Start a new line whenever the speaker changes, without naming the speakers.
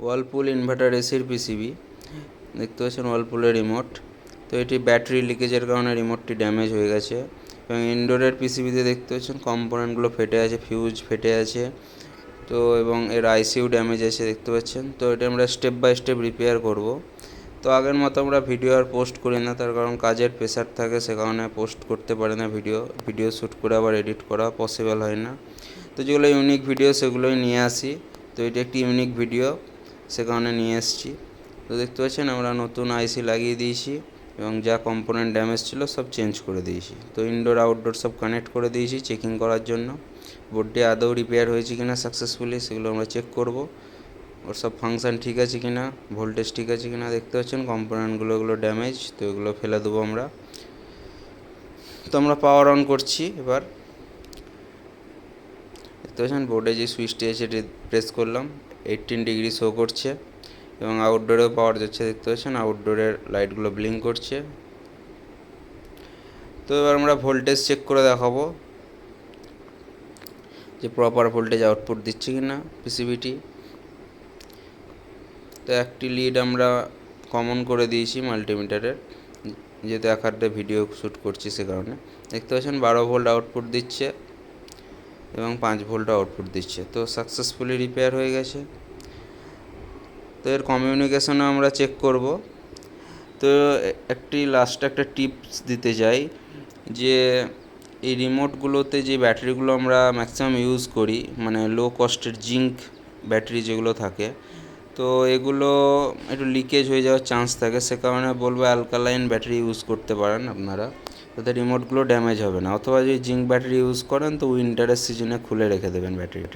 Whirlpool inverter এসির PCB দেখতে পাচ্ছেন, ওয়ার্লপুলের রিমোট। তো এটি ব্যাটারি লিকেজের কারণে রিমোটটি ড্যামেজ হয়ে গেছে। এবং ইনডোরের পিসিবিতে দেখতে পাচ্ছেন কম্পোনেন্টগুলো ফেটে আছে, ফিউজ ফেটে আছে। তো এবং এর আইসিইউ ড্যামেজ আছে দেখতে পাচ্ছেন। তো এটা আমরা স্টেপ বাই স্টেপ রিপেয়ার করব। তো আগের মতো আমরা ভিডিও আর পোস্ট করি না, তার কারণ কাজের প্রেশার থাকে, সে কারণে পোস্ট করতে পারি না। ভিডিও শ্যুট করে আবার এডিট করা পসিবল হয় না। তো যেগুলো ইউনিক ভিডিও সেগুলোই নিয়ে আসি। তো এটি একটি ইউনিক ভিডিও, সে কারণে নিয়ে এসেছি। তো দেখতে পাচ্ছেন আমরা নতুন আইসি লাগিয়ে দিয়েছি এবং যা কম্পোনেন্ট ড্যামেজ ছিল সব চেঞ্জ করে দিয়েছি। তো ইনডোর আউটডোর সব কানেক্ট করে দিয়েছি চেকিং করার জন্য। বোর্ডটি আদৌ রিপেয়ার হয়েছে কিনা সাকসেসফুলি সেগুলো আমরা চেক করব। ওর সব ফাংশান ঠিক আছে কিনা, ভোল্টেজ ঠিক আছে কিনা। দেখতে পাচ্ছেন কম্পোনেন্টগুলো এগুলো ড্যামেজ, তো এগুলো ফেলে দেবো আমরা। তো আমরা পাওয়ার অন করছি এবার। দেখতে পাচ্ছেন বোর্ডে যে সুইচটি আছে এটি প্রেস করলাম, 18 ডিগ্রি শো করছে এবং আউটডোরেও পাওয়ার যাচ্ছে। দেখতে পাচ্ছেন আউটডোরের লাইটগুলো ব্লিঙ্ক করছে। তো এবার আমরা ভোল্টেজ চেক করে দেখাবো যে প্রপার ভোল্টেজ আউটপুট দিচ্ছে কি না পিসিবিটি। তো একটি লিড আমরা কমন করে দিয়েছি মাল্টিমিটারের, যেহেতু একারটা ভিডিও শ্যুট করছি সে কারণে। দেখতে পাচ্ছেন 12 ভোল্ট আউটপুট দিচ্ছে এবং 5 ভোল্ট আউটপুট দিচ্ছে। তো সাকসেসফুলি রিপেয়ার হয়ে গেছে। তো এর কমিউনিকেশনও আমরা চেক করব। তো লাস্টে একটা টিপস দিতে চাই যে এই রিমোটগুলোতে যে ব্যাটারিগুলো আমরা ম্যাক্সিমাম ইউজ করি, মানে লো কস্টের জিঙ্ক ব্যাটারি যেগুলো থাকে, তো এগুলো একটু লিকেজ হয়ে যাওয়ার চান্স থাকে। সে কারণে বলবো অ্যালকালাইন ব্যাটারি ইউজ করতে পারেন আপনারা, তাতে রিমোটগুলো ড্যামেজ হবে না। অথবা যদি জিঙ্ক ব্যাটারি ইউজ করেন তো উইন্টারের সিজনে খুলে রেখে দেবেন ব্যাটারিটা।